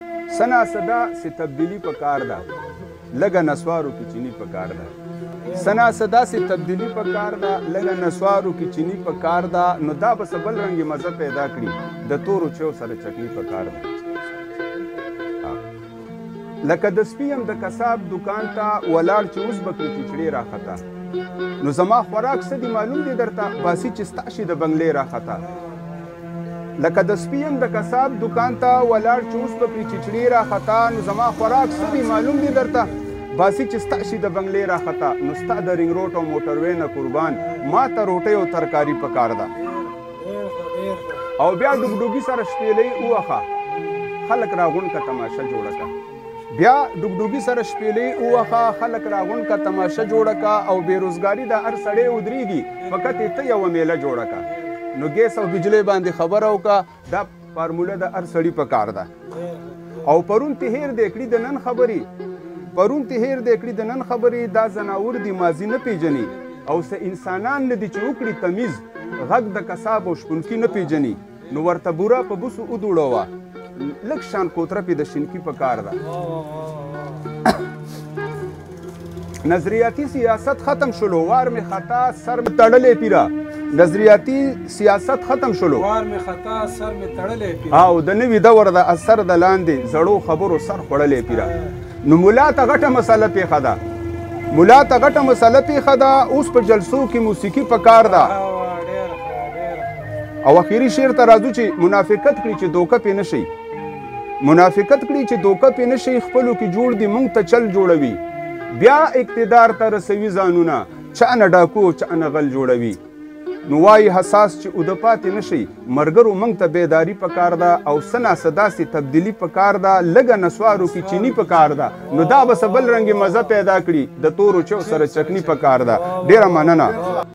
सना सदा से तब्दीली पकार दा लगा नस्वारों की चीनी पकार दा सना सदा से तब्दीली पकार दा लगा नस्वारों की चीनी पकार दा नो दा बस बल रंगी मजा पैदा करी द तोरो छो सर चटनी पकार दा लका दस्पीम द कसाब दुकान ता वलार चूस बकरी चिचड़ी राखता नो जमा खुराक सदी मालूम दे दरता बासी चिस्ताशी द बंगले राखता लका दस्पीम द कसाब दुकान ता वलार चूस बकरी चिचड़ी राखता नो जमा खुराक सदी मालूम दे दरता बासी चिस्ताशी द बंगले राखता नुस्ता द रिंग रोट और मोटरवे न कुर्बान मा ता रोटे और तरकारी पकारदा और ब्या डुगडुगी सर शपेले उखा खलक रागुन का तमाशा जोड़का ब्या डुगडुगी सर शपेले उखा खलक रागुन का तमाशा जोड़का और बेरोजगारी दा हर सड़े उदरीगी फकत इते यव मेला जोड़का नो गैस और बिजली बांधे खबर हो का दा फार्मूला दा हर सड़ी पकारदा और परुन तिहेर देखड़ी दनन खबरी परुन तिहेर देखड़ी दनन खबरी दा जनावर दी माजी न पेजनी और से इंसानान ने दी चौकड़ी तमीज गग द कसाब और शपुनकी न पेजनी नो वर्ता बुरा पबुस उदुड़वा लक्षान कोतरा पे दशिनकी पकारदा नजरियाती सियासत खत्म शुलो वार में खता सर में तड़ले पीरा नजरियाती सियासत खत्म शुलो वार में खता सर में तड़ले पीरा आओ दने विदा वरदा असर दलांदे जड़ो खबरो सर खड़ले पीरा नु मुला तगटा मसाला पे खदा मुला तगटा मसाला पे खदा उस पर जलसों की मौसीकी पकारदा او اخیری شعر ترازو چې منافقت کړي چې دوکه پې نشي منافقت کړي چې دوکه پې نشي خپلو کې جوړ دي مونږ ته چل جوړوي بیا اقتدار ته رسوي ځانونه چا نه ډاکو چا نه غل جوړوي نو وایي حساس چې اوده پاتې نشي مرګرو مونږ ته بیداري پکار ده او سنا صدا سي تبدیلي پکار ده لږه نسوارو کې چینی پکار ده نو دا بس بل رنګې مزه پیدا کړي د تورو چو سره چکنی پکار ده ډیره مننه